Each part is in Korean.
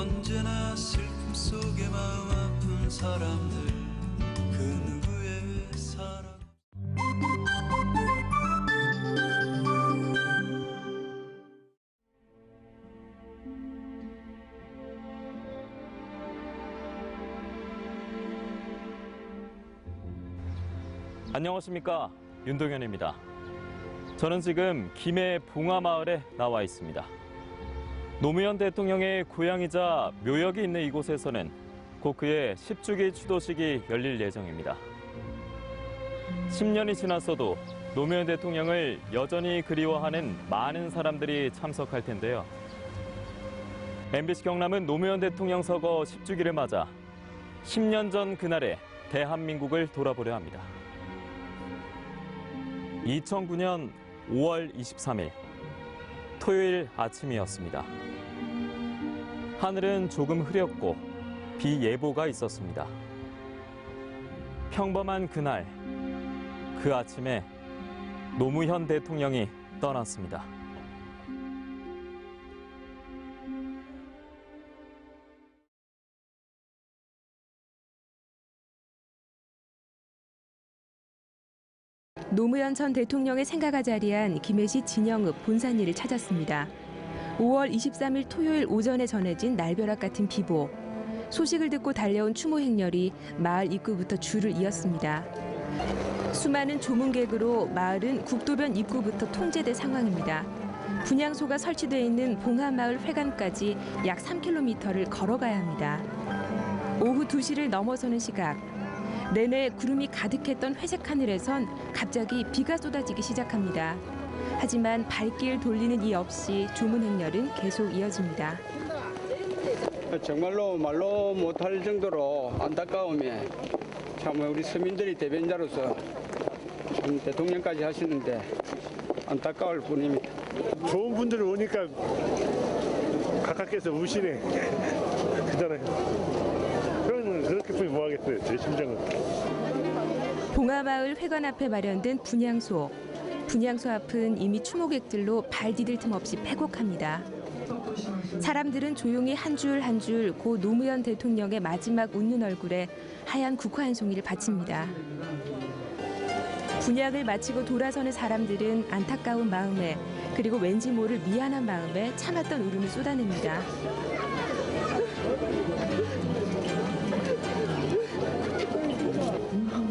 언제나 슬픔 속에 마음 아픈 사람들 그 누구의 사랑. 안녕하십니까, 윤동현입니다. 저는 지금 김해 봉화마을에 나와 있습니다. 노무현 대통령의 고향이자 묘역이 있는 이곳에서는 곧 그의 10주기 추도식이 열릴 예정입니다. 10년이 지났어도 노무현 대통령을 여전히 그리워하는 많은 사람들이 참석할 텐데요. MBC 경남은 노무현 대통령 서거 10주기를 맞아 10년 전 그날의 대한민국을 돌아보려 합니다. 2009년 5월 23일 토요일 아침이었습니다. 하늘은 조금 흐렸고 비 예보가 있었습니다. 평범한 그날, 그 아침에 노무현 대통령이 떠났습니다. 노무현 전 대통령의 생가가 자리한 김해시 진영읍 본산리를 찾았습니다. 5월 23일 토요일 오전에 전해진 날벼락 같은 비보. 소식을 듣고 달려온 추모 행렬이 마을 입구부터 줄을 이었습니다. 수많은 조문객으로 마을은 국도변 입구부터 통제된 상황입니다. 분향소가 설치되어 있는 봉화마을 회관까지 약 3km를 걸어가야 합니다. 오후 2시를 넘어서는 시각. 내내 구름이 가득했던 회색 하늘에선 갑자기 비가 쏟아지기 시작합니다. 하지만 발길 돌리는 이 없이 조문 행렬은 계속 이어집니다. 정말로 말로 못할 정도로 안타까움에 참 우리 서민들이 대변자로서 대통령까지 하시는데 안타까울 뿐입니다. 좋은 분들이 오니까 가깝게서 우시네. 그잖아요. 그러면 그렇게 보면 뭐하겠어요, 제 심정은. 봉화마을 회관 앞에 마련된 분향소. 분향소 앞은 이미 추모객들로 발 디딜 틈 없이 패곡합니다. 사람들은 조용히 한 줄 한 줄 고 노무현 대통령의 마지막 웃는 얼굴에 하얀 국화 한 송이를 바칩니다. 분향을 마치고 돌아서는 사람들은 안타까운 마음에 그리고 왠지 모를 미안한 마음에 참았던 울음을 쏟아냅니다.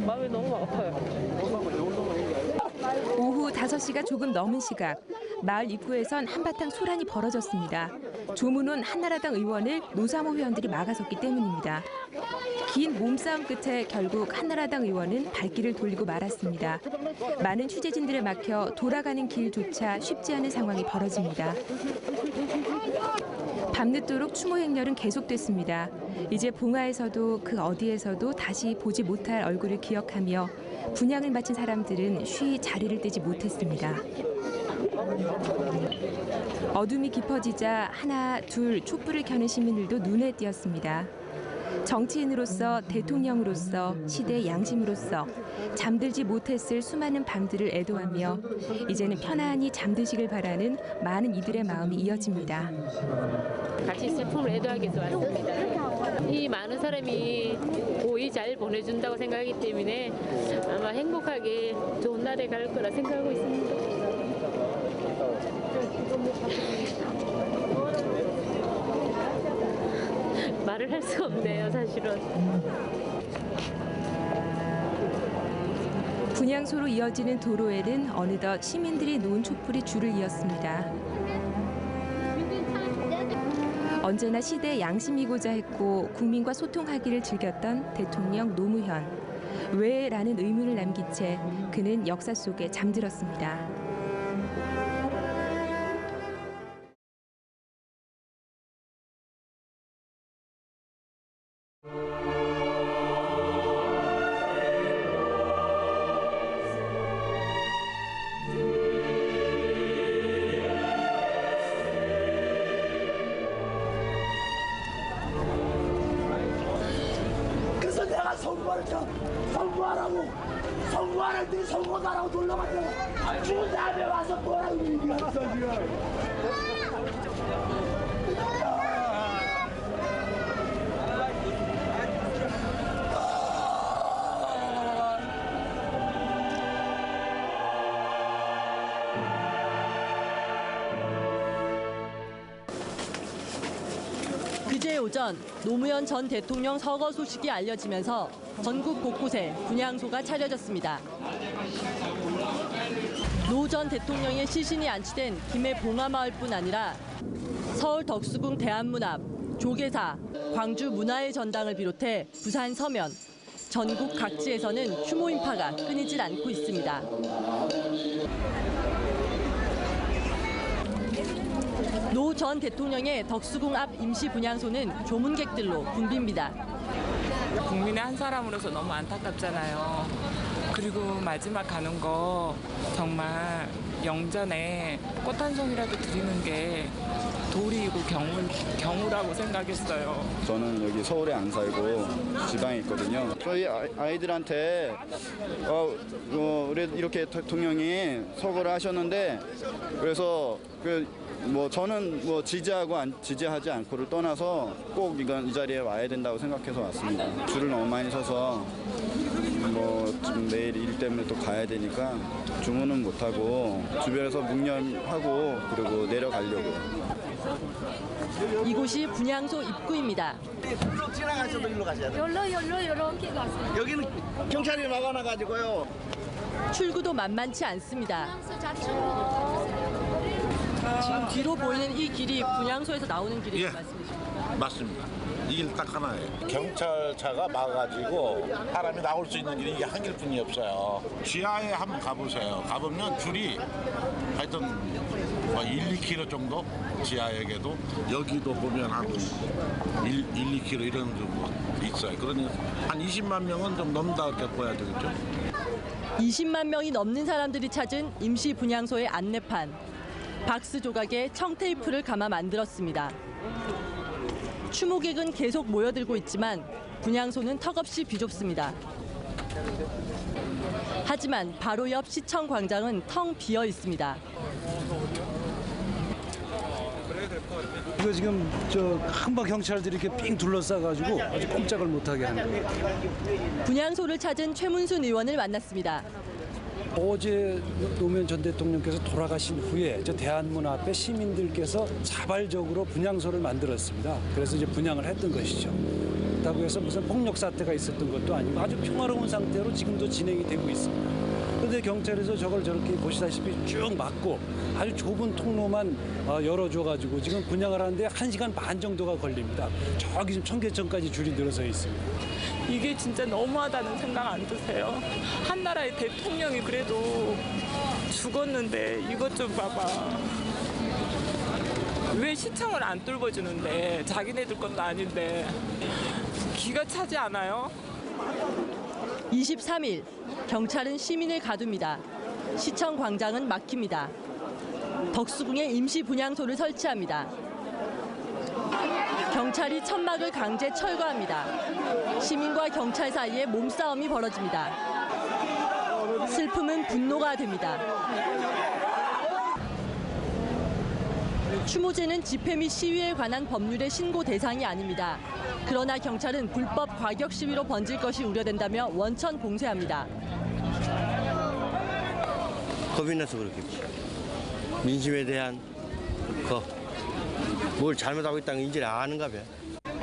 마음이 너무 아파요. 오후 5시가 조금 넘은 시각, 마을 입구에선 한바탕 소란이 벌어졌습니다. 조문온 한나라당 의원을 노사모 회원들이 막아섰기 때문입니다. 긴 몸싸움 끝에 결국 한나라당 의원은 발길을 돌리고 말았습니다. 많은 취재진들에 막혀 돌아가는 길조차 쉽지 않은 상황이 벌어집니다. 밤늦도록 추모 행렬은 계속됐습니다. 이제 봉화에서도 그 어디에서도 다시 보지 못할 얼굴을 기억하며 분향을 마친 사람들은 쉬이 자리를 뜨지 못했습니다. 어둠이 깊어지자 하나, 둘 촛불을 켜는 시민들도 눈에 띄었습니다. 정치인으로서, 대통령으로서, 시대의 양심으로서 잠들지 못했을 수많은 밤들을 애도하며 이제는 편안히 잠드시길 바라는 많은 이들의 마음이 이어집니다. 같이 슬픔을 애도하기 위해서 왔습니다. 이 많은 사람이 고이 잘 보내준다고 생각하기 때문에 아마 행복하게 좋은 날에 갈 거라 생각하고 있습니다. 말을 할 수가 없네요, 사실은. 분향소로 이어지는 도로에는 어느덧 시민들이 놓은 촛불이 줄을 이었습니다. 언제나 시대의 양심이고자 했고 국민과 소통하기를 즐겼던 대통령 노무현. 왜? 라는 의문을 남긴 채 그는 역사 속에 잠들었습니다. 그래서 내가 선거하라고 선거하라고 놀러갔다가 죽은 다음에 와서 뭐라고 얘기하겠어 지금. 오전 노무현 전 대통령 서거 소식이 알려지면서 전국 곳곳에 분향소가 차려졌습니다. 노 전 대통령의 시신이 안치된 김해 봉화마을뿐 아니라 서울 덕수궁 대한문 앞, 조계사, 광주 문화의 전당을 비롯해 부산 서면, 전국 각지에서는 추모 인파가 끊이질 않고 있습니다. 노 전 대통령의 덕수궁 앞 임시 분향소는 조문객들로 붐빕니다. 국민의 한 사람으로서 너무 안타깝잖아요. 그리고 마지막 가는 거 정말 영전에 꽃 한 송이라도 드리는 게 도리이고 경우라고 생각했어요. 저는 여기 서울에 안 살고 지방에 있거든요. 저희 아이들한테 이렇게 대통령이 서거를 하셨는데 그래서 저는 지지하지 않고를 떠나서 꼭 이 자리에 와야 된다고 생각해서 왔습니다. 줄을 너무 많이 서서 지금 내일 일 때문에 또 가야 되니까 주문은 못하고 주변에서 묵념하고 그리고 내려가려고요. 이곳이 분향소 입구입니다. 쭉 지나가셔도 일로 가셔야 돼요. 이렇게 가세요. 여기는 경찰이 막아놔가지고요. 출구도 만만치 않습니다. 지금 뒤로 보이는 이 길이 분향소에서 나오는 길이신 말씀이십니까? 맞습니다. 이 길 딱 하나예요. 경찰차가 막아가지고 사람이 나올 수 있는 길이 이게 한 길뿐이 없어요. 지하에 한번 가보세요. 가보면 줄이 하여튼 1-2km 정도 지하에게도 여기도 보면 한 1-2km 이런 정도 있어요. 그러니 한 20만 명은 좀 넘다 이렇게 보여야 되겠죠. 20만 명이 넘는 사람들이 찾은 임시 분향소의 안내판. 박스 조각에 청테이프를 감아 만들었습니다. 추모객은 계속 모여들고 있지만 분향소는 턱없이 비좁습니다. 하지만 바로 옆 시청 광장은 텅 비어 있습니다. 이거 지금 한방 경찰들이 이렇게 삥 둘러싸가지고 아주 꼼짝을 못하게 하는 거예요. 분향소를 찾은 최문순 의원을 만났습니다. 어제 노무현 전 대통령께서 돌아가신 후에 대한문 앞에 시민들께서 자발적으로 분향소를 만들었습니다. 그래서 이제 분향을 했던 것이죠. 그렇다고 해서 무슨 폭력 사태가 있었던 것도 아니고 아주 평화로운 상태로 지금도 진행이 되고 있습니다. 그런데 경찰에서 저걸 저렇게 보시다시피 쭉 막고 아주 좁은 통로만 열어줘가지고 지금 분향을 하는데 1시간 반 정도가 걸립니다. 저기 지금 청계천까지 줄이 늘어서 있습니다. 이게 진짜 너무하다는 생각 안 드세요? 한 나라의 대통령이 그래도 죽었는데 이것 좀 봐봐. 왜 시청을 안 뚫어주는데 자기네들 것도 아닌데 기가 차지 않아요? 23일 경찰은 시민을 가둡니다. 시청 광장은 막힙니다. 덕수궁에 임시 분향소를 설치합니다. 경찰이 천막을 강제 철거합니다. 시민과 경찰 사이에 몸싸움이 벌어집니다. 슬픔은 분노가 됩니다. 추모제는 집회 및 시위에 관한 법률의 신고 대상이 아닙니다. 그러나 경찰은 불법 과격 시위로 번질 것이 우려된다며 원천 봉쇄합니다. 겁이 나서 그렇겠지. 민심에 대한 뭘 잘못하고 있다는 걸 인지를 아는가 봐.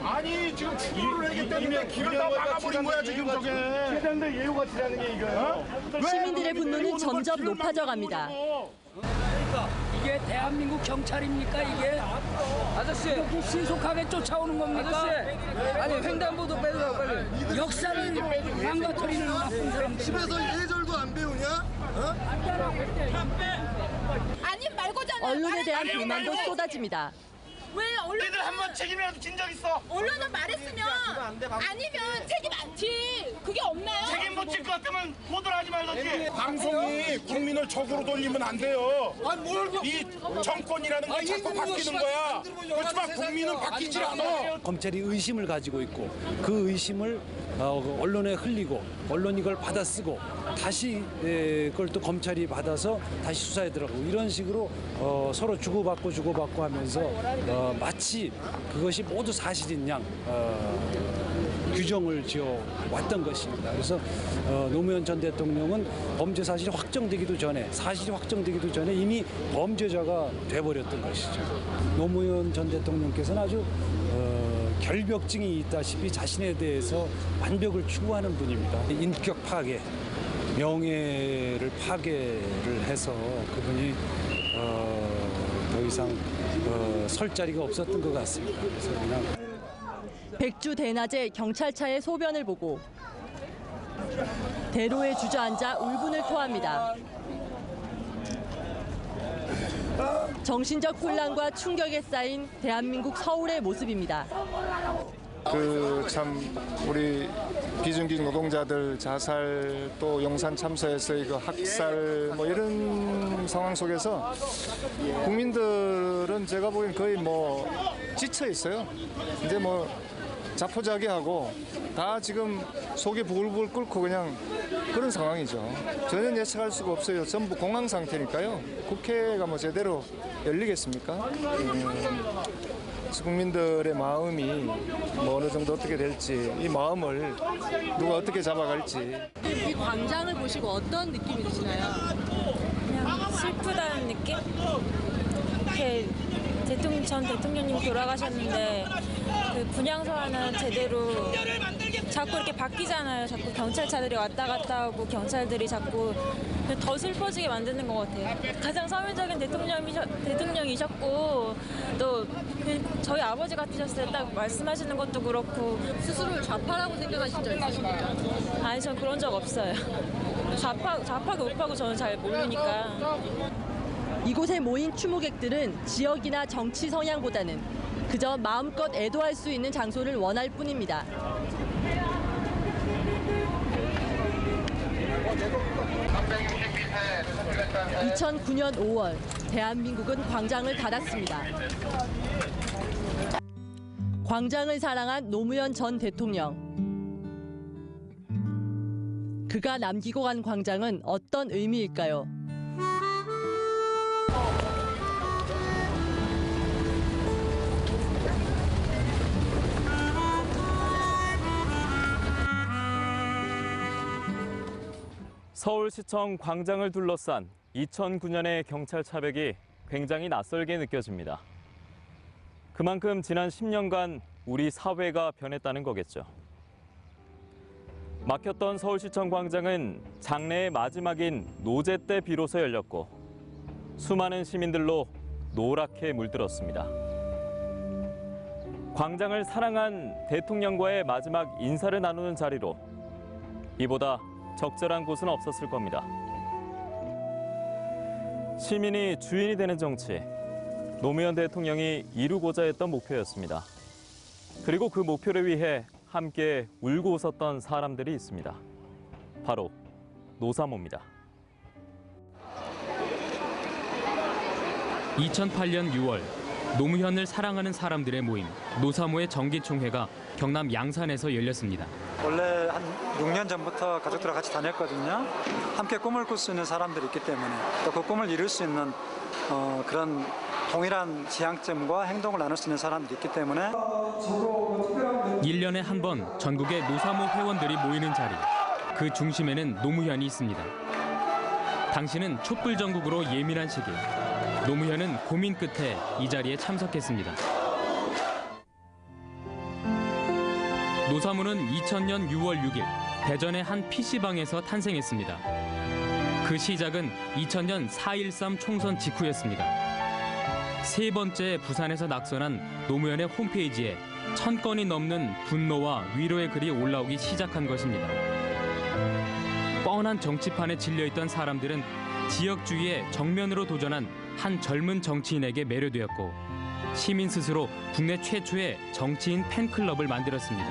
아니 지금 추모를 하기 때문에 길을 다 막아버린 거야 지금 저게. 최단의 예우가 지라는 게 이거예요. 시민들의 분노는 점점 높아져 갑니다. 그러니까 이게 대한민국 경찰입니까 이게? 아저씨 이렇게 신속하게 쫓아오는 겁니까? 아저씨 아니 횡단보도 빼주라고 빨리. 역사를 망가뜨리는 나쁜 사람들. 집에서 예절도 안 배우냐? 아니 말고잖아. 언론에 대한 불만도 쏟아집니다. 왜 너희들 한번 책임이라도 진 적 있어? 언론은 말했으면 아니면 책임 안 지. 그게 없나요? 책임 못 질 것 같으면 보도를 하지 말던지. 방송이 국민을 적으로 돌리면 안 돼요. 이 정권이라는 건 자꾸 바뀌는 거야. 그렇지만 국민은 바뀌질 않아. 검찰이 의심을 가지고 있고 그 의심을 언론에 흘리고 언론이 이걸 받아쓰고 다시 그걸 또 검찰이 받아서 다시 수사에 들어가고 이런 식으로 서로 주고받고 하면서 마치 그것이 모두 사실인 양 규정을 지어 왔던 것입니다. 그래서 노무현 전 대통령은 범죄 사실이 확정되기도 전에 이미 범죄자가 돼버렸던 것이죠. 노무현 전 대통령께서는 아주 결벽증이 있다시피 자신에 대해서 완벽을 추구하는 분입니다. 인격 파괴, 명예를 파괴를 해서 그분이 더 이상 설 자리가 없었던 것 같습니다. 그래서 그냥 백주 대낮에 경찰차의 소변을 보고 대로에 주저앉아 울분을 토합니다. 정신적 혼란과 충격에 쌓인 대한민국 서울의 모습입니다. 참 우리 비정규직 노동자들 자살 또 용산 참사에서의 그 학살 뭐 이런 상황 속에서 국민들은 제가 보기엔 거의 뭐 지쳐 있어요. 이제 뭐 자포자기하고 다 지금 속이 부글부글 끓고 그냥 그런 상황이죠. 전혀 예측할 수가 없어요. 전부 공황 상태니까요. 국회가 뭐 제대로 열리겠습니까? 국민들의 마음이 뭐 어느 정도 어떻게 될지, 이 마음을 누가 어떻게 잡아갈지. 이 광장을 보시고 어떤 느낌이 드시나요? 그냥 슬프다는 느낌? 이렇게 전 대통령님 돌아가셨는데 그 분향소 하나 제대로 자꾸 이렇게 바뀌잖아요. 자꾸 경찰차들이 왔다 갔다 하고 경찰들이 자꾸 더 슬퍼지게 만드는 것 같아요. 가장 서민적인 대통령이셨고 또 저희 아버지 같으셨어요. 딱 말씀하시는 것도 그렇고. 스스로를 좌파라고 생각하신 적 있으십니까? 아니, 전 그런 적 없어요. 좌파고 우파고 저는 잘 모르니까. 이곳에 모인 추모객들은 지역이나 정치 성향보다는 그저 마음껏 애도할 수 있는 장소를 원할 뿐입니다. (2009년 5월) 대한민국은 광장을 닫았습니다. 광장을 사랑한 노무현 전 대통령. 그가 남기고 간 광장은 어떤 의미일까요? 서울시청 광장을 둘러싼 2009년의 경찰 차벽이 굉장히 낯설게 느껴집니다. 그만큼 지난 10년간 우리 사회가 변했다는 거겠죠. 막혔던 서울시청 광장은 장래의 마지막인 노제 때 비로소 열렸고 수많은 시민들로 노랗게 물들었습니다. 광장을 사랑한 대통령과의 마지막 인사를 나누는 자리로 이보다 적절한 곳은 없었을 겁니다. 시민이 주인이 되는 정치, 노무현 대통령이 이루고자 했던 목표였습니다. 그리고 그 목표를 위해 함께 울고 웃었던 사람들이 있습니다. 바로 노사모입니다. 2008년 6월 노무현을 사랑하는 사람들의 모임 노사모의 정기총회가 경남 양산에서 열렸습니다. 원래 한 6년 전부터 가족들과 같이 다녔거든요. 함께 꿈을 꿀 수 있는 사람들이 있기 때문에 또 그 꿈을 이룰 수 있는 그런 동일한 지향점과 행동을 나눌 수 있는 사람들이 있기 때문에 1년에 한 번 전국의 노사모 회원들이 모이는 자리. 그 중심에는 노무현이 있습니다. 당시는 촛불 전국으로 예민한 시기. 노무현은 고민 끝에 이 자리에 참석했습니다. 노사모는 2000년 6월 6일 대전의 한 PC방에서 탄생했습니다. 그 시작은 2000년 4.13 총선 직후였습니다. 세 번째 부산에서 낙선한 노무현의 홈페이지에 1000건이 넘는 분노와 위로의 글이 올라오기 시작한 것입니다. 뻔한 정치판에 질려있던 사람들은 지역주의에 정면으로 도전한 한 젊은 정치인에게 매료되었고 시민 스스로 국내 최초의 정치인 팬클럽을 만들었습니다.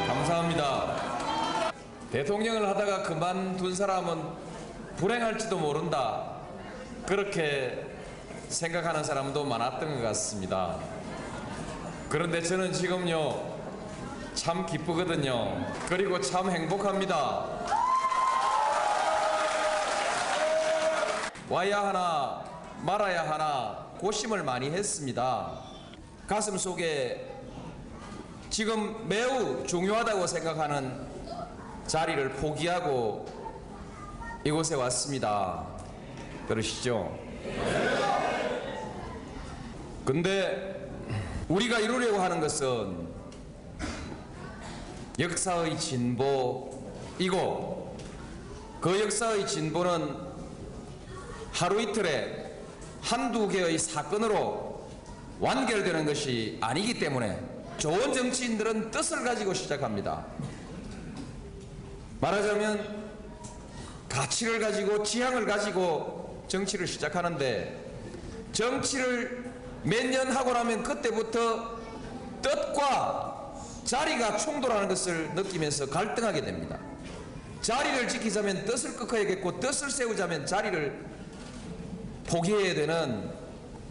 감사합니다. 대통령을 하다가 그만둔 사람은 불행할지도 모른다. 그렇게 생각하는 사람도 많았던 것 같습니다. 그런데 저는 지금요 참 기쁘거든요. 그리고 참 행복합니다. 와야 하나 말아야 하나 고심을 많이 했습니다. 가슴 속에 지금 매우 중요하다고 생각하는 자리를 포기하고 이곳에 왔습니다. 그러시죠? 근데 우리가 이루려고 하는 것은 역사의 진보이고 그 역사의 진보는 하루 이틀에 한두 개의 사건으로 완결되는 것이 아니기 때문에 좋은 정치인들은 뜻을 가지고 시작합니다. 말하자면 가치를 가지고 지향을 가지고 정치를 시작하는데 정치를 몇 년 하고 나면 그때부터 뜻과 자리가 충돌하는 것을 느끼면서 갈등하게 됩니다. 자리를 지키자면 뜻을 꺾어야겠고 뜻을 세우자면 자리를 포기해야 되는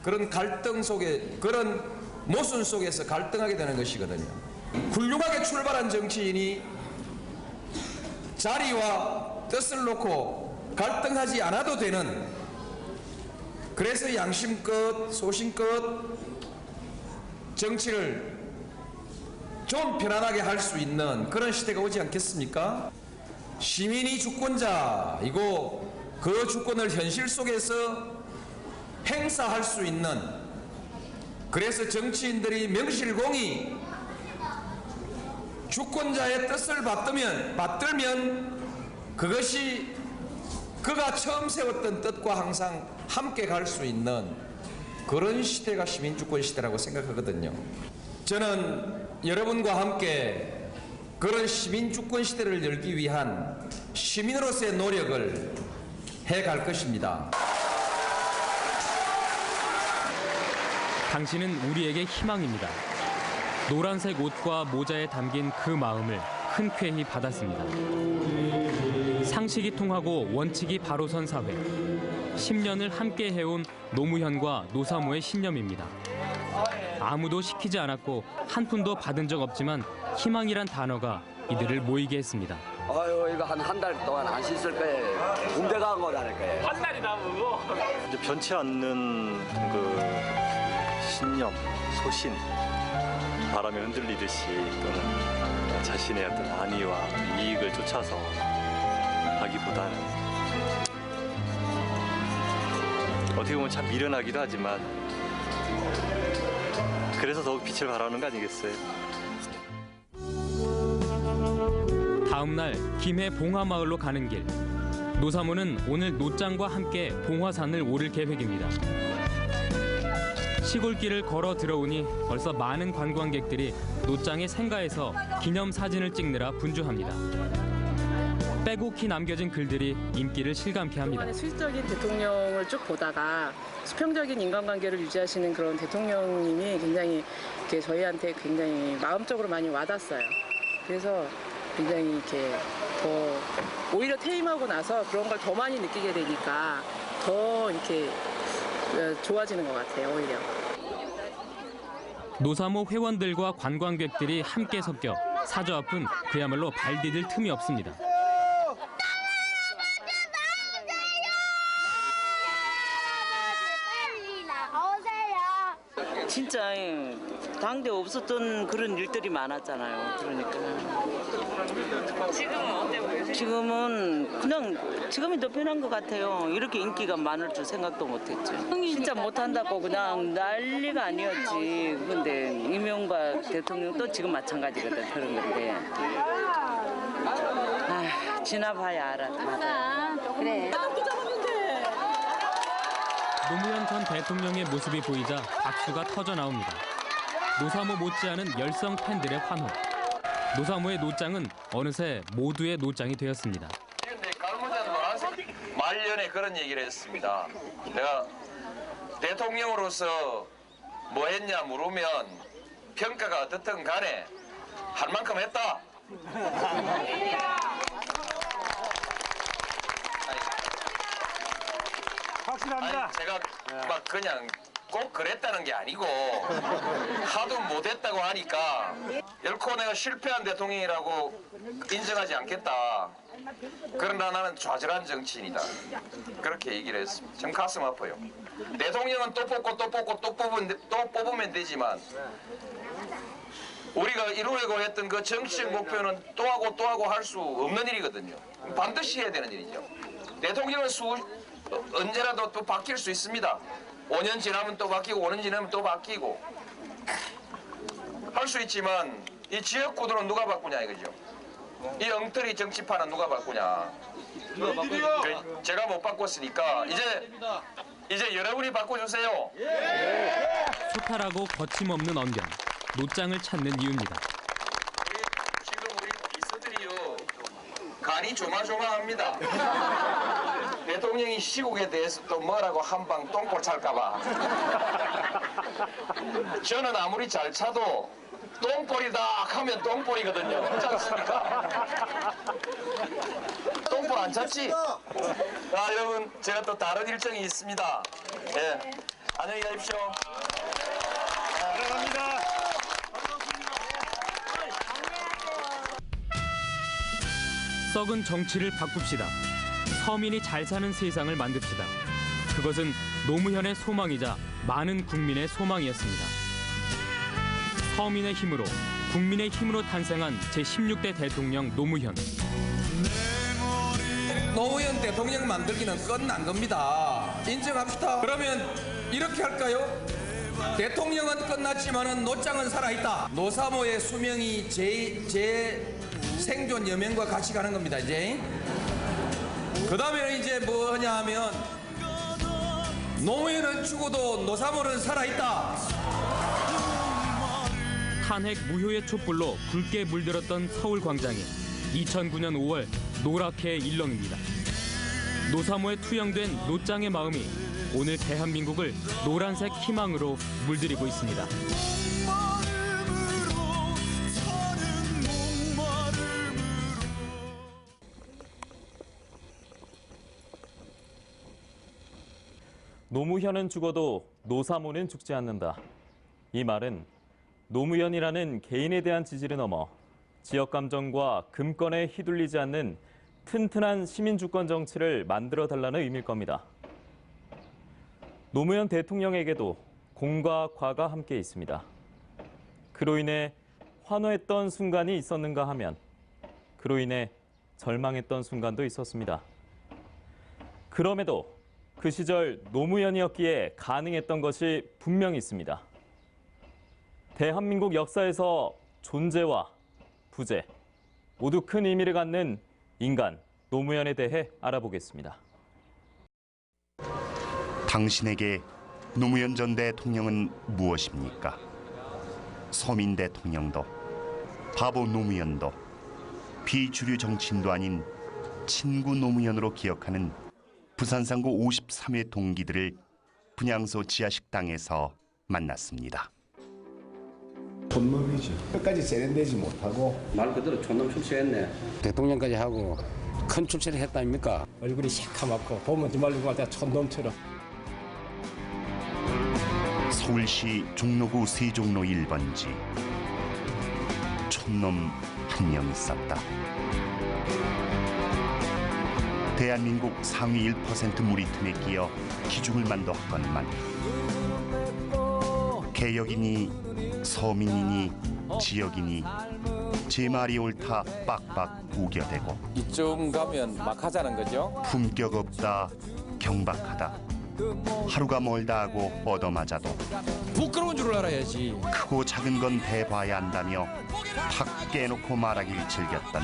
그런 갈등 속에 그런 모순 속에서 갈등하게 되는 것이거든요. 훌륭하게 출발한 정치인이 자리와 뜻을 놓고 갈등하지 않아도 되는 그래서 양심껏 소신껏 정치를 좀 편안하게 할 수 있는 그런 시대가 오지 않겠습니까? 시민이 주권자이고 그 주권을 현실 속에서 행사할 수 있는 그래서 정치인들이 명실공히 주권자의 뜻을 받들면 그것이 그가 처음 세웠던 뜻과 항상 함께 갈 수 있는 그런 시대가 시민주권 시대라고 생각하거든요. 저는 여러분과 함께 그런 시민주권 시대를 열기 위한 시민으로서의 노력을 해갈 것입니다. 당신은 우리에게 희망입니다. 노란색 옷과 모자에 담긴 그 마음을 흔쾌히 받았습니다. 상식이 통하고 원칙이 바로 선 사회. 10년을 함께 해온 노무현과 노사모의 신념입니다. 아무도 시키지 않았고 한 푼도 받은 적 없지만 희망이란 단어가 이들을 모이게 했습니다. 아유 이거 한 달 동안 안 씻을 거예요. 군대 가고 다닐 거예요. 한 달이 남고. 이제 변치 않는 그 신념, 소신, 바람에 흔들리듯이 또는 자신의 어떤 안위와 이익을 쫓아서 하기보다는 어떻게 보면 참 미련하기도 하지만 그래서 더욱 빛을 발하는 거 아니겠어요? 다음 날 김해 봉화마을로 가는 길. 노사모는 오늘 노짱과 함께 봉화산을 오를 계획입니다. 시골길을 걸어 들어오니 벌써 많은 관광객들이 노짱의 생가에서 기념사진을 찍느라 분주합니다. 빼곡히 남겨진 글들이 인기를 실감케 합니다. 수직적인 대통령을 쭉 보다가 수평적인 인간관계를 유지하시는 그런 대통령님이 굉장히 이렇게 저희한테 굉장히 마음적으로 많이 와닿았어요. 그래서 굉장히 이렇게 더 오히려 퇴임하고 나서 그런 걸 더 많이 느끼게 되니까 더 이렇게 좋아지는 것 같아요, 오히려. 노사모 회원들과 관광객들이 함께 섞여 사저 앞은 그야말로 발 디딜 틈이 없습니다. 진짜 당대 없었던 그런 일들이 많았잖아요. 그러니까 지금은 어때 보여요? 지금은 그냥 지금이 더 편한 것 같아요. 이렇게 인기가 많을 줄 생각도 못했죠. 진짜 못한다고 그냥 난리가 아니었지. 근데 이명박 대통령도 지금 마찬가지거든. 그런 건데 지나봐야 알아. 그래. 노무현 전 대통령의 모습이 보이자 박수가 터져 나옵니다. 노사모 못지않은 열성 팬들의 환호. 노사모의 노짱은 어느새 모두의 노짱이 되었습니다. 말년에 그런 얘기를 했습니다. 내가 대통령으로서 뭐 했냐 물으면 평가가 어떻든 간에 할 만큼 했다. 확실합니다. 아니, 제가 막 그냥 꼭 그랬다는 게 아니고 하도 못했다고 하니까 결코 내가 실패한 대통령이라고 인정하지 않겠다. 그러나 나는 좌절한 정치인이다. 그렇게 얘기를 했습니다. 전 가슴 아파요. 대통령은 또 뽑고 또 뽑고 또 뽑으면 되지만 우리가 이루려고 했던 그 정치적 목표는 또 하고 할 수 없는 일이거든요. 반드시 해야 되는 일이죠. 대통령은 언제라도 또 바뀔 수 있습니다. 5년 지나면 또 바뀌고 5년 지나면 또 바뀌고 할 수 있지만 이 지역구도는 누가 바꾸냐 이거죠. 이 엉터리 정치판은 누가 바꾸냐. 제가 못 바꿨으니까 이제 여러분이 바꿔주세요. 소탈하고 거침없는 언변, 노장을 찾는 이유입니다. 지금 우리 리스트리요 간이 조마조마합니다. 대통령이 시국에 대해서 또 뭐라고 한방 똥볼 찰까봐. 저는 아무리 잘 차도 똥볼이다 하면 똥볼이거든요. 그렇지 않습니까? 똥볼 안 찼지? 여러분 제가 또 다른 일정이 있습니다. 예, 안녕히 가십시오. 사랑합니다. 썩은 정치를 바꿉시다. 서민이 잘 사는 세상을 만듭시다. 그것은 노무현의 소망이자 많은 국민의 소망이었습니다. 서민의 힘으로, 국민의 힘으로 탄생한 제16대 대통령 노무현. 노무현 대통령 만들기는 끝난 겁니다. 인정합시다. 그러면 이렇게 할까요? 대통령은 끝났지만은 노장은 살아있다. 노사모의 수명이 제 생존 여명과 같이 가는 겁니다. 이제 그 다음에는 이제 뭐 하냐 하면 노무현은 죽어도 노사모는 살아있다. 탄핵 무효의 촛불로 붉게 물들었던 서울광장이 2009년 5월 노랗게 일렁입니다. 노사모에 투영된 노장의 마음이 오늘 대한민국을 노란색 희망으로 물들이고 있습니다. 노무현은 죽어도 노사모는 죽지 않는다. 이 말은 노무현이라는 개인에 대한 지지를 넘어 지역 감정과 금권에 휘둘리지 않는 튼튼한 시민 주권 정치를 만들어달라는 의미일 겁니다. 노무현 대통령에게도 공과 과가 함께 있습니다. 그로 인해 환호했던 순간이 있었는가 하면 그로 인해 절망했던 순간도 있었습니다. 그럼에도 그 시절 노무현이었기에 가능했던 것이 분명히 있습니다. 대한민국 역사에서 존재와 부재 모두 큰 의미를 갖는 인간 노무현에 대해 알아보겠습니다. 당신에게 노무현 전 대통령은 무엇입니까? 서민 대통령도 바보 노무현도 비주류 정치인도 아닌 친구 노무현으로 기억하는 부산상고 53회 동기들을 분향소 지하식당에서 만났습니다. 촌놈이죠. 끝까지 세련되지 못하고 말 그대로 촌놈 출세했네. 대통령까지 하고 큰 출세를 했다 아닙니까? 얼굴이 새카맣고 보면 정말 누구 같아 촌놈처럼. 서울시 종로구 세종로 1번지. 촌놈 한 명 있었다. 대한민국 상위 1% 무리 틈에 끼어 기죽을 만도 하건만 개혁이니 서민이니 지역이니 제 말이 옳다 빡빡 우겨대고 이쯤 가면 막 하자는 거죠? 품격 없다 경박하다 하루가 멀다 하고 얻어맞아도 부끄러운 줄 알아야지. 크고 작은 건 대봐야 한다며 탁 깨놓고 말하길 즐겼던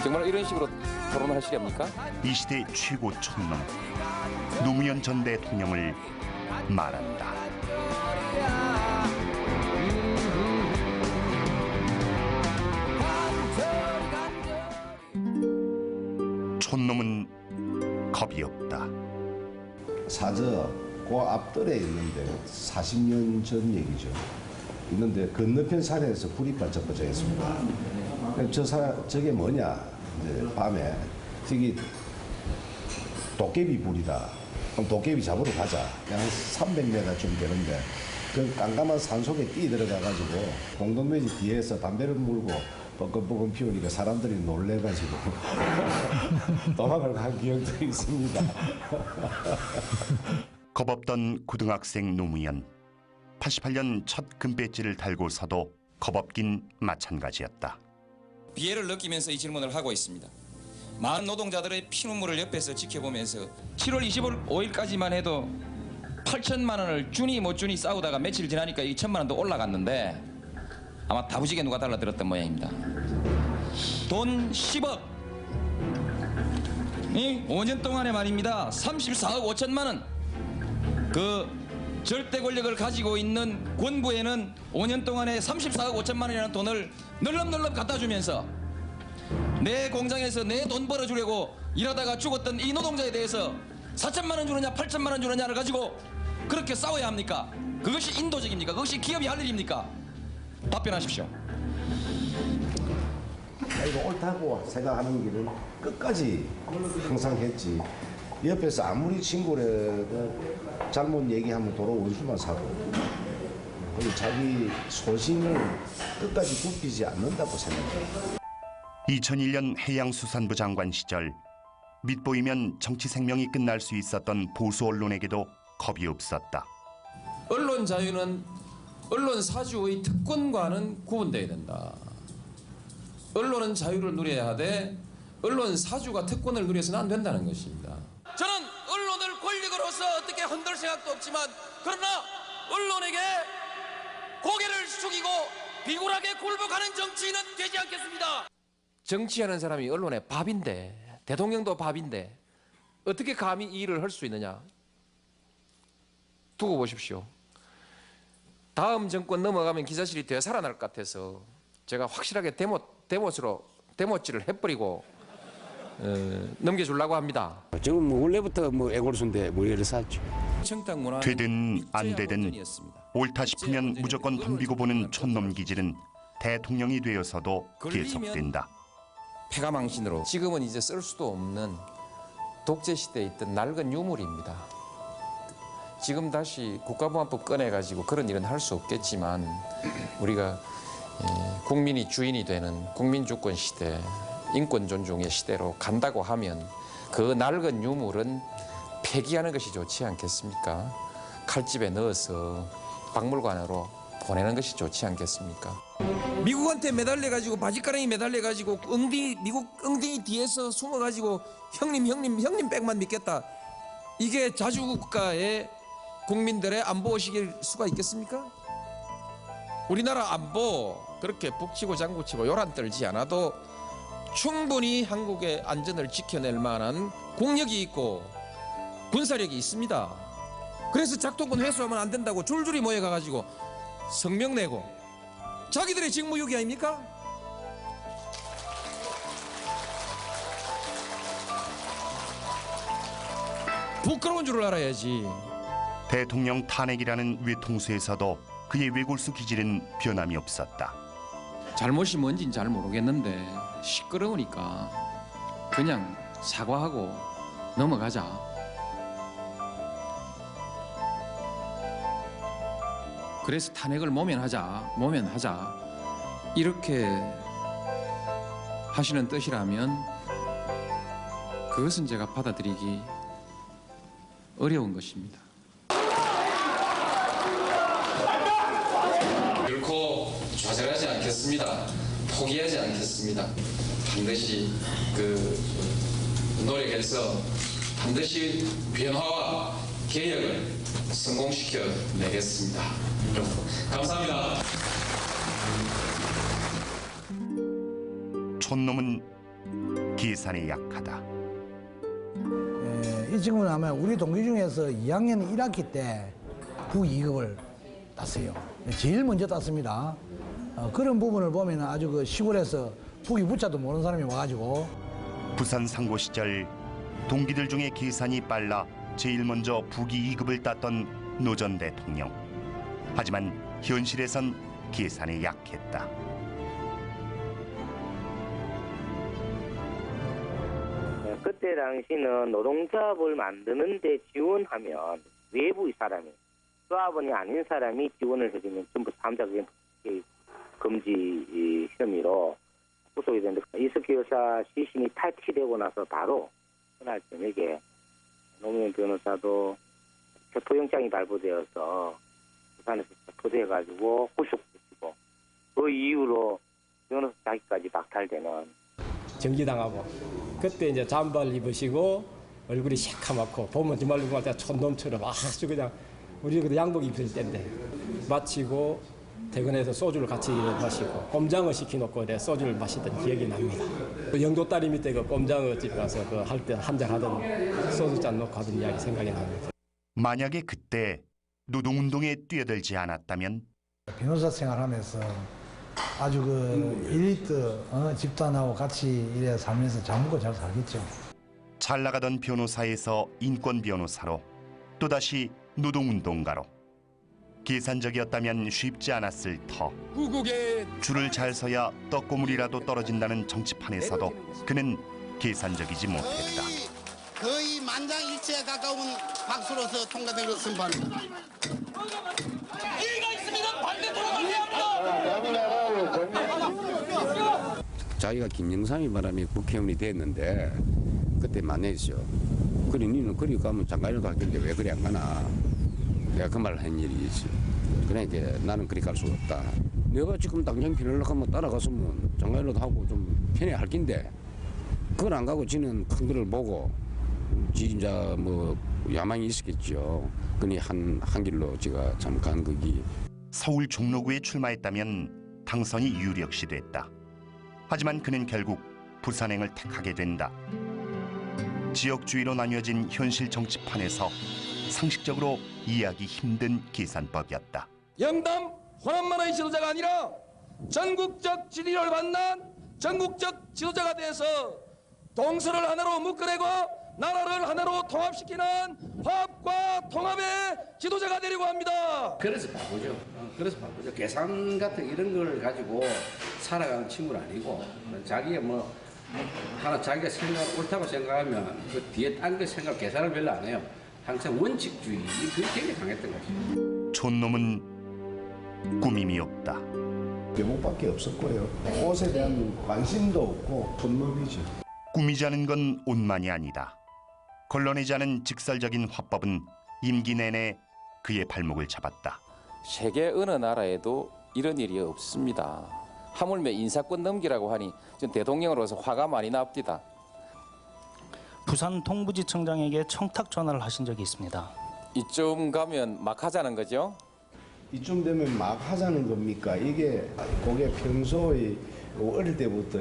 정말 이런 식으로 토론하시렵니까? 이 시대 최고 촌놈 노무현 전 대통령을 말한다. 촌놈은 겁이 없다. 사저 그 앞뜰에 있는데 40년 전 얘기죠. 있는데 건너편 산에서 불이 반짝반짝했습니다. 저게 뭐냐? 이제 밤에 저기 도깨비 불이다. 그럼 도깨비 잡으러 가자. 한 300m 좀 되는데 그 깜깜한 산 속에 뛰어들어가가지고 공동묘지 뒤에서 담배를 물고 뻐끔뻐끔 피우니까 사람들이 놀래가지고 도망을 간 기억도 있습니다. 겁없던 고등학생 노무현. 88년 첫 금배지를 달고서도 겁없긴 마찬가지였다. 비애를 느끼면서 이 질문을 하고 있습니다. 많은 노동자들의 피눈물을 옆에서 지켜보면서 7월 25일까지만 해도 8천만 원을 주니 못 주니 싸우다가 며칠 지나니까 이 1천만 원도 올라갔는데 아마 다부지게 누가 달라들었던 모양입니다. 돈 10억. 5년 동안에 말입니다. 34억 5천만 원. 그 절대 권력을 가지고 있는 권부에는 5년 동안에 34억 5천만 원이라는 돈을 널렁널렁 갖다 주면서 내 공장에서 내 돈 벌어주려고 일하다가 죽었던 이 노동자에 대해서 4천만 원 주느냐 8천만 원 주느냐를 가지고 그렇게 싸워야 합니까? 그것이 인도적입니까? 그것이 기업이 할 일입니까? 답변하십시오. 이거 옳다고 생각하는 길은 끝까지 항상 했지. 옆에서 아무리 친구라도 잘못 얘기하면 도로 원수만 사고 자기 소신을 끝까지 굽히지 않는다고 생각해요. 2001년 해양수산부 장관 시절 밑보이면 정치 생명이 끝날 수 있었던 보수 언론에게도 겁이 없었다. 언론 자유는 언론 사주의 특권과는 구분돼야 된다. 언론은 자유를 누려야 하되 언론 사주가 특권을 누려서는 안 된다는 것입니다. 저는 언론을 권력으로서 어떻게 흔들 생각도 없지만 그러나 언론에게 고개를 숙이고 비굴하게 굴복하는 정치인은 되지 않겠습니다. 정치하는 사람이 언론의 밥인데 대통령도 밥인데 어떻게 감히 이 일을 할 수 있느냐. 두고 보십시오. 다음 정권 넘어가면 기자실이 되살아날 것 같아서 제가 확실하게 데모질을 해버리고 넘겨주려고 합니다. 지금 뭐 원래부터 뭐 애골수인데 뭐 이를 샀죠. 되든 안 되든 옳다 싶으면 무조건 덤비고 보는 촌놈 기질은 대통령이 되어서도 계속된다. 패가망신으로 지금은 이제 쓸 수도 없는 독재 시대에 있던 낡은 유물입니다. 지금 다시 국가보안법 꺼내가지고 그런 일은 할 수 없겠지만 우리가 국민이 주인이 되는 국민주권 시대, 인권 존중의 시대로 간다고 하면 그 낡은 유물은 폐기하는 것이 좋지 않겠습니까? 칼집에 넣어서 박물관으로 보내는 것이 좋지 않겠습니까? 미국한테 매달려가지고 바지가랑이 매달려가지고 미국 엉덩이 뒤에서 숨어가지고 형님 백만 믿겠다. 이게 자주국가의 국민들의 안보의식일 수가 있겠습니까? 우리나라 안보 그렇게 북치고 장구치고 요란 떨지 않아도 충분히 한국의 안전을 지켜낼 만한 국력이 있고 군사력이 있습니다. 그래서 작동권 회수하면 안 된다고 줄줄이 모여가가지고 성명 내고 자기들의 직무유기 아닙니까? 부끄러운 줄을 알아야지. 대통령 탄핵이라는 외통수에서도 그의 외골수 기질은 변함이 없었다. 잘못이 뭔진 잘 모르겠는데 시끄러우니까 그냥 사과하고 넘어가자. 그래서 탄핵을 모면하자 이렇게 하시는 뜻이라면 그것은 제가 받아들이기 어려운 것입니다. 결코 좌절하지 않겠습니다. 포기하지 않겠습니다. 반드시 노력해서 반드시 변화와 개혁을 성공시켜 내겠습니다. 감사합니다. 촌놈은 계산에 약하다. 이 친구는 아마 우리 동기 중에서 2학년 1학기 때 국위급을 땄어요. 제일 먼저 땄습니다. 그런 부분을 보면 아주 그 시골에서 국위 부자도 모르는 사람이 와가지고 부산 상고 시절 동기들 중에 계산이 빨라 제일 먼저 부기 2급을 땄던 노 전 대통령. 하지만 현실에선 계산에 약했다. 그때 당시는 노동조합을 만드는 데 지원하면 외부의 사람이, 조합원이 아닌 사람이 지원을 해주면 전부 삼자극행 금지 혐의로 구속이 됐는데 이석기 여사 시신이 탈취되고 나서 바로 그날 저녁에 노무현 변호사도 체포영장이 발부되어서 부산에서 체포돼가지고 구속되고 그 이후로 변호사 자기까지 박탈되는 정지당하고 그때 이제 잠바를 입으시고 얼굴이 새카맣고 보면 정말 누구한테 촌놈처럼 아주 그냥 우리 그때 양복 입을 때인데 마치고 퇴근해서 소주를 같이 마시고 꼼장어 시켜놓고 내 소주를 마시던 기억이 납니다. 영도 다리 밑에 그 꼼장어 집 가서 그 할 때 한잔 하던 소주 잔 놓고 하던 이야기 생각이 납니다. 만약에 그때 노동운동에 뛰어들지 않았다면 변호사 생활하면서 아주 그 엘리트 집단하고 같이 이래 살면서 잘 먹고 잘 살겠죠. 잘 나가던 변호사에서 인권 변호사로 또다시 노동운동가로 계산적이었다면 쉽지 않았을 터. 줄을 잘 서야 떡고물이라도 떨어진다는 정치판에서도 그는 계산적이지 못했다. 거의 만장일치에 가까운 박수로서 통과된 것을 선포합니다. 이의가 있으면 반대 토론을 자기가 김영삼이 바람에 국회의원이 됐는데 그때 만나있어. 그래 니는 그리 가면 장관이라도 할 텐데 왜 그리 안 가나. 내가 그 말을 한 일이 있어. 그러니까 나는 그리 갈 수가 없다. 내가 지금 당장 편하려고 하면 따라갔으면 장관이라도 하고 좀 편해할 낀데 그걸 안 가고 지는 큰 거를 보고 지 이제 뭐 야망이 있었겠죠. 그니 한 길로 제가 참 간 거기. 서울 종로구에 출마했다면 당선이 유력시 됐다. 하지만 그는 결국 부산행을 택하게 된다. 지역주의로 나뉘어진 현실 정치판에서 상식적으로 이해하기 힘든 계산법이었다. 영남 호남만의 지도자가 아니라 전국적 지지를 받는 전국적 지도자가 돼서 동서를 하나로 묶어내고 나라를 하나로 통합시키는 화합과 통합의 지도자가 되려고 합니다. 그래서 바보죠. 계산 같은 이런 걸 가지고 살아가는 친구는 아니고 자기가 뭐 하나 자기가 생각 옳다고 생각하면 그 뒤에 딴 거 생각 계산을 별로 안 해요. 항상 원칙주의 그게 굉장히 강했던 거죠. 촌놈은 꾸밈이 없다. 대목밖에 없었고요. 옷에 대한 관심도 없고 촌놈이죠. 꾸미지 않은 건 옷만이 아니다. 걸러내지 않은 직설적인 화법은 임기 내내 그의 발목을 잡았다. 세계 어느 나라에도 이런 일이 없습니다. 하물며 인사권 넘기라고 하니 전 대통령으로서 화가 많이 납니다. 부산 동부지청장에게 청탁 전화를 하신 적이 있습니다. 이쯤 가면 막 하자는 거죠? 이쯤 되면 막 하자는 겁니까? 이게 그게 평소에 어릴 때부터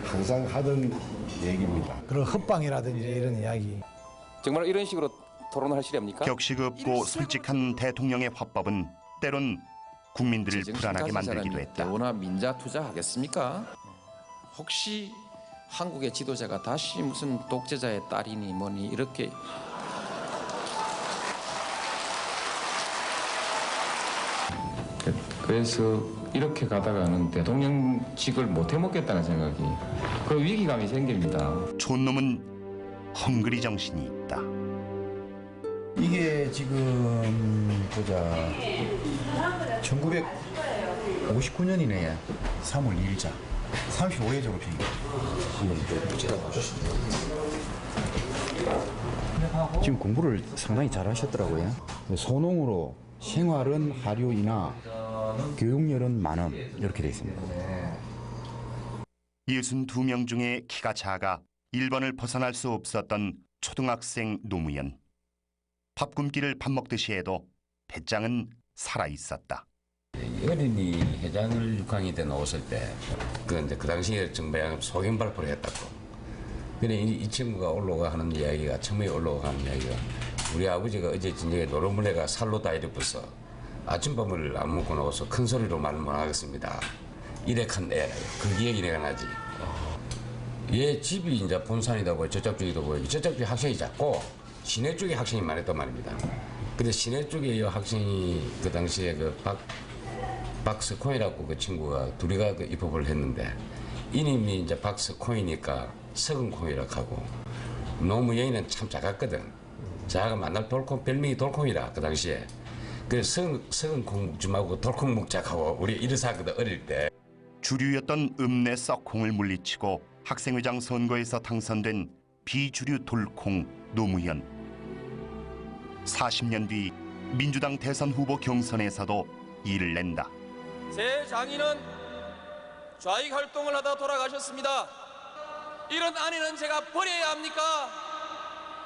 항상 하던 얘기입니다. 그런 헛방이라든지 이런 이야기. 정말 이런 식으로 토론을 하시렵니까? 격식 없고 솔직한 대통령의 화법은 때론 국민들을 불안하게 만들기도 했다. 대우나 민자 투자하겠습니까? 혹시 한국의 지도자가 다시 무슨 독재자의 딸이니 뭐니 이렇게 그래서 이렇게 가다가는 대통령직을 못 해먹겠다는 생각이 그 위기감이 생깁니다. 촌놈은 헝그리 정신이 있다. 이게 지금 보자 1959년이네 3월 2일자 35회 졸업생입니다. 한번 또 찾아보시죠. 지금 공부를 상당히 잘하셨더라고요. 소농으로 생활은 하류이나 교육열은 만원 이렇게 돼 있습니다. 62명 중에 키가 작아 1번을 벗어날 수 없었던 초등학생 노무현. 밥 굶기를 밥 먹듯이 해도 배짱은 살아있었다. 어린이 회장을 6학년 때 나왔을 때 그 당시에 정배양 소견 발표를 했다고. 근데 이 친구가 올라가 하는 이야기가 처음에 올라가 하는 이야기가 우리 아버지가 어제 저녁에 노름물레가 살로 다 이래버서 아침밥을 안 먹고 나와서 큰 소리로 말 못 하겠습니다. 이래칸 애라요. 그 기억이 내가 나지. 얘 집이 이제 본산이다 보여 저쪽 쪽이다 보여 저쪽 쪽에 학생이 작고 시내 쪽에 학생이 많았단 말입니다. 근데 시내 쪽에 이 학생이 그 당시에 그 박스코인이라고 그 친구가 둘이가 그 입학을 했는데 이님이 이제 박스코이니까 석은콩이라고 하고 노무현이는 참 작았거든. 자가 만날 돌콩 별명이 돌콩이라 그 당시에. 그래서 석은콩 묵줌하고 돌콩 묵작하고 우리 이르사거든 어릴 때. 주류였던 읍내 썩콩을 물리치고 학생회장 선거에서 당선된 비주류 돌콩 노무현. 40년 뒤 민주당 대선 후보 경선에서도 일을 낸다. 제 장인은 좌익 활동을 하다 돌아가셨습니다. 이런 아내는 제가 버려야 합니까?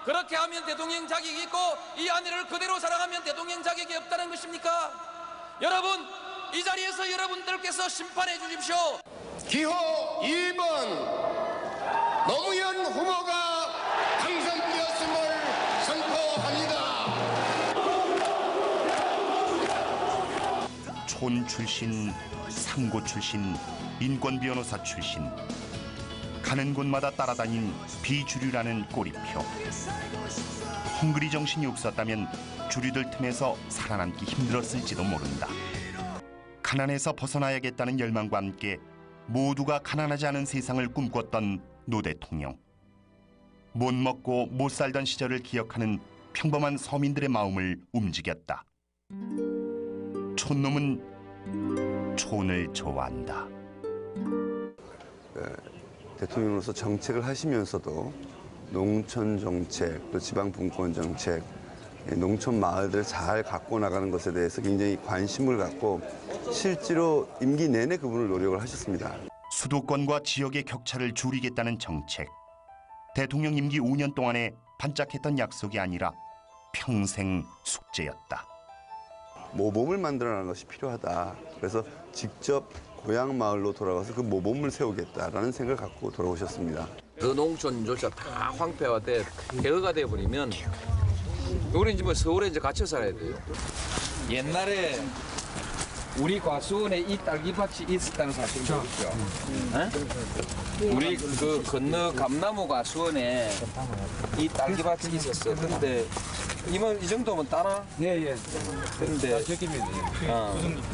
그렇게 하면 대통령 자격이 있고 이 아내를 그대로 사랑하면 대통령 자격이 없다는 것입니까? 여러분, 이 자리에서 여러분들께서 심판해 주십시오. 기호 2번 노무현 후보가 당선되었음을 선포합니다. 촌 출신, 상고 출신, 인권 변호사 출신, 가는 곳마다 따라다닌 비주류라는 꼬리표. 헝그리 정신이 없었다면 주류들 틈에서 살아남기 힘들었을지도 모른다. 가난에서 벗어나야겠다는 열망과 함께 모두가 가난하지 않은 세상을 꿈꿨던 노 대통령. 못 먹고 못 살던 시절을 기억하는 평범한 서민들의 마음을 움직였다. 촌놈은 촌을 좋아한다. 대통령으로서 정책을 하시면서도 농촌 정책, 또 지방 분권 정책, 농촌 마을들을 잘 갖고 나가는 것에 대해서 굉장히 관심을 갖고 실제로 임기 내내 그분을 노력을 하셨습니다. 수도권과 지역의 격차를 줄이겠다는 정책. 대통령 임기 5년 동안에 반짝했던 약속이 아니라 평생 숙제였다. 모범을 만들어내는 것이 필요하다. 그래서 직접 고향 마을로 돌아가서 그 모범을 세우겠다라는 생각을 갖고 돌아오셨습니다. 그 농촌조차 다 황폐화돼 개어가 돼버리면 우리 이제 뭐 서울에 이제 갇혀 살아야 돼요. 옛날에 우리 과수원에 이 딸기밭이 있었다는 사실 모르죠? 우리 그 건너 감나무 과수원에 이 딸기밭이 있었어. 근데 이 정도면 따나? 예. 근데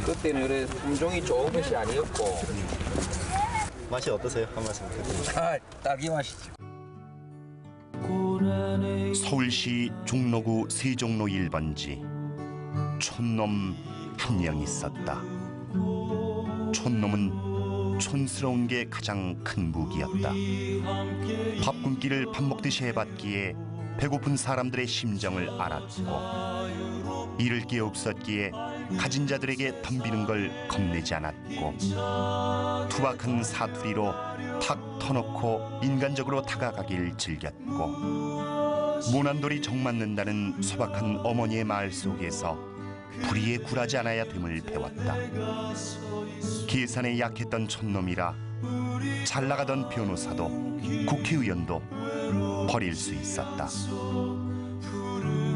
그때는 그래 품종이 좋은 것이 아니었고. 맛이 어떠세요? 한 말씀 부탁드립니다. 딸기 맛이죠. 서울시 종로구 세종로 1번지. 촌놈 한 명 있었다. 촌놈은 촌스러운 게 가장 큰 무기였다. 밥 굶기를 밥 먹듯이 해봤기에 배고픈 사람들의 심정을 알았고, 잃을 게 없었기에 가진 자들에게 덤비는 걸 겁내지 않았고, 투박한 사투리로 탁 터놓고 인간적으로 다가가길 즐겼고, 모난돌이 정맞는다는 소박한 어머니의 말 속에서 불의에 굴하지 않아야 됨을 배웠다. 계산에 약했던 촌놈이라 잘 나가던 변호사도 국회의원도 버릴 수 있었다.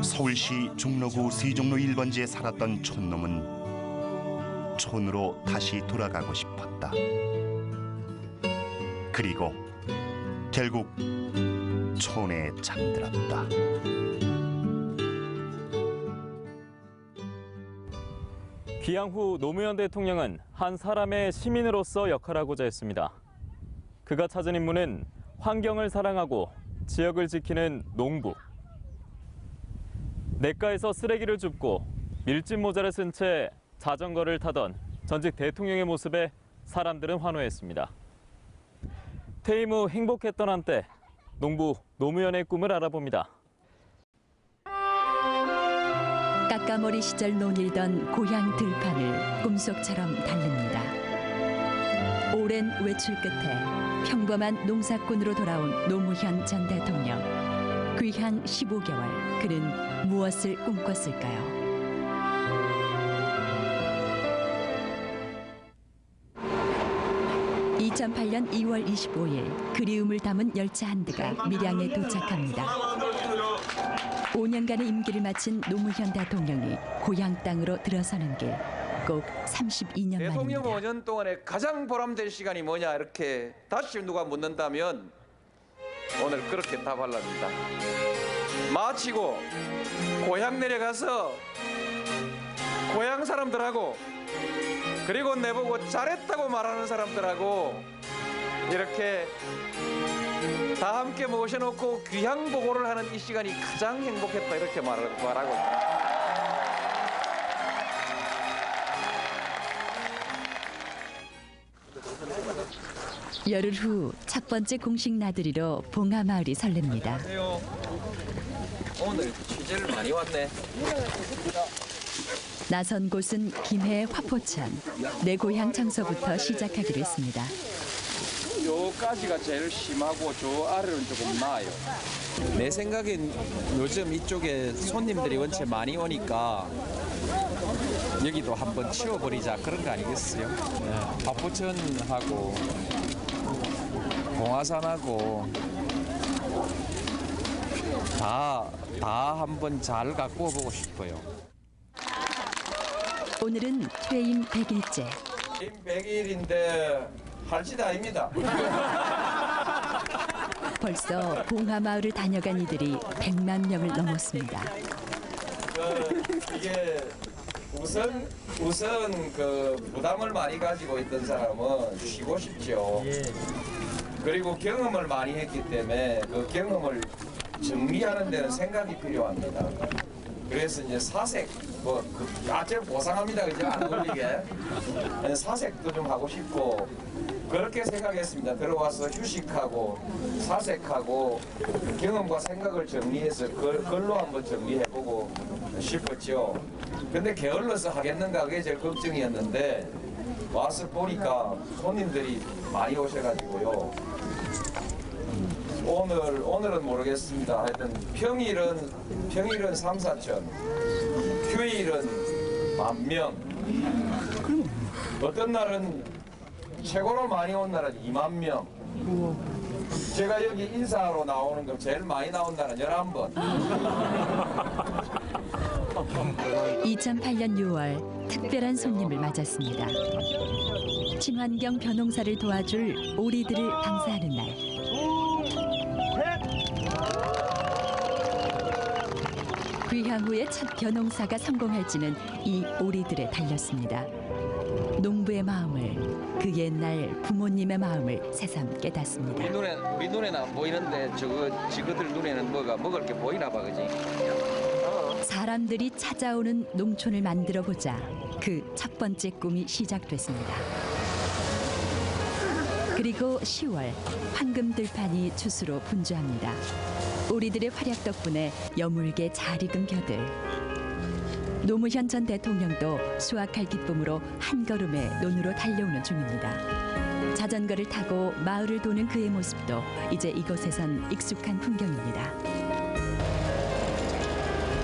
서울시 종로구 세종로 1번지에 살았던 촌놈은 촌으로 다시 돌아가고 싶었다. 그리고 결국 촌에 잠들었다. 귀향 후 노무현 대통령은 한 사람의 시민으로서 역할하고자 했습니다. 그가 찾은 임무는 환경을 사랑하고 지역을 지키는 농부. 냇가에서 쓰레기를 줍고 밀짚 모자를 쓴 채 자전거를 타던 전직 대통령의 모습에 사람들은 환호했습니다. 퇴임 후 행복했던 한때, 농부 노무현의 꿈을 알아봅니다. 깎아머리 시절 논일던 고향 들판을 꿈속처럼 달립니다. 오랜 외출 끝에 평범한 농사꾼으로 돌아온 노무현 전 대통령. 귀향 15개월, 그는 무엇을 꿈꿨을까요? (2008년 2월 25일) 그리움을 담은 열차 한 대가 밀양에 도착합니다. 5년간의 임기를 마친 노무현 대통령이 고향 땅으로 들어서는 길, 꼭 32년 대통령 만입니다. 5년 동안에 가장 보람된 시간이 뭐냐 이렇게 다시 누가 묻는다면 오늘 그렇게 답하랍니다. 마치고 고향 내려가서 고향 사람들하고, 그리고 내보고 잘했다고 말하는 사람들하고 이렇게 다 함께 모셔놓고 귀향 보고를 하는 이 시간이 가장 행복했다, 이렇게 말하고 있습니다. 열흘 후 첫 번째 공식 나들이로 봉하마을이 설렙니다. 오늘 취재를 많이 왔네. 나선 곳은 김해 화포천. 내 고향 청소부터 시작하기로 했습니다. 요 요까지가 제일 심하고 저 아래는 조금 나아요. 내 생각엔 요즘 이쪽에 손님들이 원체 많이 오니까 여기도 한번 치워버리자 그런 거 아니겠어요? 박부천하고 봉화산하고 다 한번 잘 가꾸어 보고 싶어요. 오늘은 퇴임 100일째. 퇴임 100일인데 할 짓 아닙니다. 벌써 봉하마을을 다녀간 이들이 100만 명을 넘었습니다. 이게 우선 그 부담을 많이 가지고 있던 사람은 쉬고 싶죠. 그리고 경험을 많이 했기 때문에 그 경험을 정리하는 데는 생각이 필요합니다. 그래서 이제 사색 제가 보상합니다. 그죠? 안 걸리게 사색도 좀 하고 싶고 그렇게 생각했습니다. 들어와서 휴식하고 사색하고 경험과 생각을 정리해서 그걸로 한번 정리해보고 싶었죠. 근데 게을러서 하겠는가 그게 제일 걱정이었는데 와서 보니까 손님들이 많이 오셔가지고요. 오늘은 모르겠습니다. 하여튼 평일은 3, 4천, 휴일은 10,000명. 어떤 날은 최고로 많이 온 날은 2만 명. 제가 여기 인사하러 나오는 거 제일 많이 나온 날은 11번. 2008년 6월 특별한 손님을 맞았습니다. 친환경 벼농사를 도와줄 오리들을 방사하는 날. 귀향 후에 첫 벼농사가 성공할지는 이 오리들에 달렸습니다. 농부의 마음을, 그 옛날 부모님의 마음을 새삼 깨닫습니다. 우리 눈에는 안 보이는데 지그들 눈에는 뭐가 먹을 게 보이나 봐, 그지? 사람들이 찾아오는 농촌을 만들어 보자. 그 첫 번째 꿈이 시작됐습니다. 그리고 10월 황금들판이 추수로 분주합니다. 오리들의 활약 덕분에 여물게 잘 익은 벼들. 노무현 전 대통령도 수확할 기쁨으로 한 걸음에 논으로 달려오는 중입니다. 자전거를 타고 마을을 도는 그의 모습도 이제 이곳에선 익숙한 풍경입니다.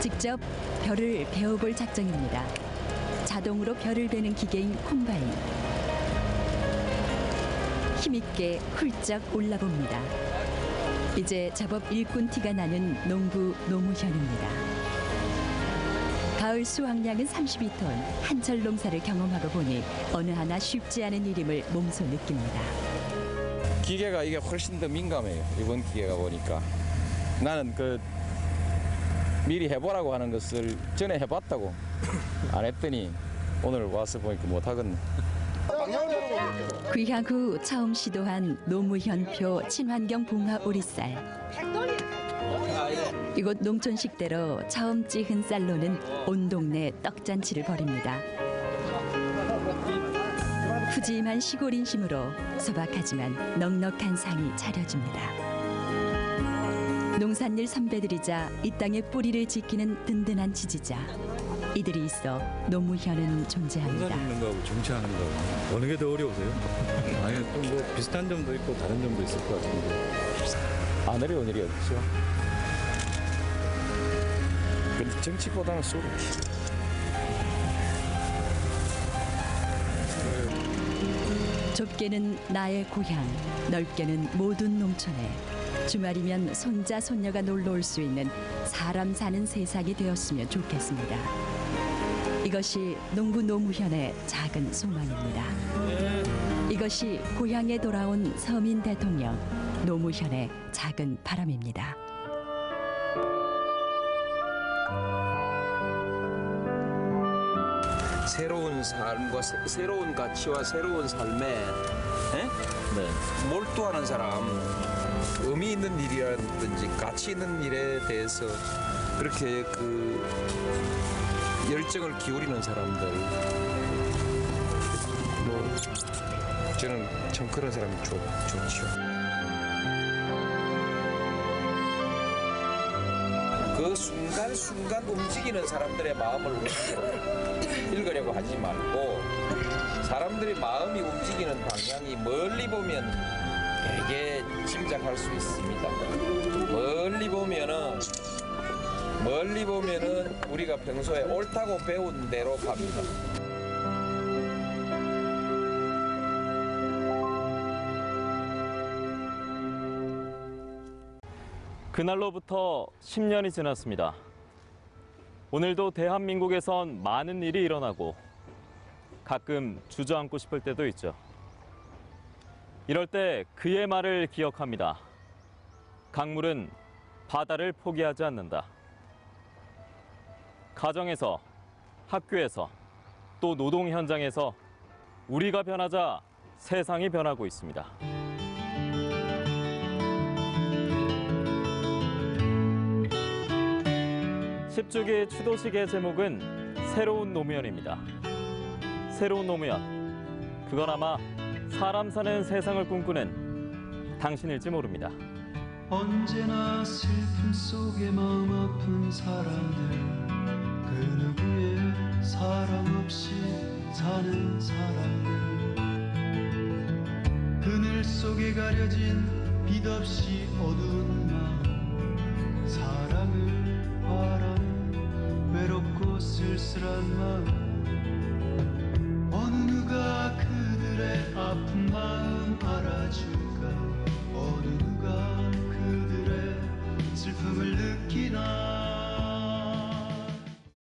직접 벼를 베어볼 작정입니다. 자동으로 벼를 베는 기계인 콤바인. 힘있게 훌쩍 올라봅니다. 이제 제법 일꾼 티가 나는 농부 노무현입니다. 가을 수확량은 32톤. 한철 농사를 경험하고 보니 어느 하나 쉽지 않은 일임을 몸소 느낍니다. 기계가 이게 훨씬 더 민감해요. 이번 기계가 보니까 나는 미리 해보라고 하는 것을 전에 해봤다고 안 했더니 오늘 와서 보니까 못하겠네. 귀향 후 처음 시도한 노무현표 친환경 봉화 오리쌀. 이곳 농촌식대로 처음 찌은 쌀로는 온 동네 떡잔치를 벌입니다. 푸짐한 시골 인심으로 소박하지만 넉넉한 상이 차려집니다. 농산일 선배들이자 이 땅의 뿌리를 지키는 든든한 지지자. 이들이 있어 노무현은 존재합니다. 농사 짓는 거하고 정치하는 거하고 어느 게 더 어려우세요? 아니 또 뭐 비슷한 점도 있고 다른 점도 있을 것 같은데 안 어려운 일이 없죠. 근데 정치보다는 소리. 좁게는 나의 고향, 넓게는 모든 농촌에 주말이면 손자 손녀가 놀러 올 수 있는 사람 사는 세상이 되었으면 좋겠습니다. 이것이 농부 노무현의 작은 소망입니다. 이것이 고향에 돌아온 서민 대통령 노무현의 작은 바람입니다. 새로운 삶과 새로운 가치와 새로운 삶에 몰두하는 사람, 의미 있는 일이라든지 가치 있는 일에 대해서 그렇게 열정을 기울이는 사람들, 저는 참 그런 사람이 좋죠. 그 순간순간 움직이는 사람들의 마음을 읽으려고 하지 말고 사람들의 마음이 움직이는 방향이 멀리 보면 되게 짐작할 수 있습니다. 멀리 보면은 우리가 평소에 옳다고 배운 대로 갑니다. 그날로부터 10년이 지났습니다. 오늘도 대한민국에선 많은 일이 일어나고 가끔 주저앉고 싶을 때도 있죠. 이럴 때 그의 말을 기억합니다. 강물은 바다를 포기하지 않는다. 가정에서, 학교에서, 또 노동 현장에서 우리가 변하자 세상이 변하고 있습니다. 10주기 추도식의 제목은 새로운 노무현입니다. 새로운 노무현, 그건 아마 사람 사는 세상을 꿈꾸는 당신일지 모릅니다. 언제나 슬픔 속에 마음 아픈 사람들, 그 누구의 사랑 없이 사는 사람들, 그늘 속에 가려진 빛 없이 어두운 마음, 사랑을 바라는 외롭고 쓸쓸한 마음, 어느 누가 그들의 아픈 마음 알아줄까, 어느 누가 그들의 슬픔을 느끼나.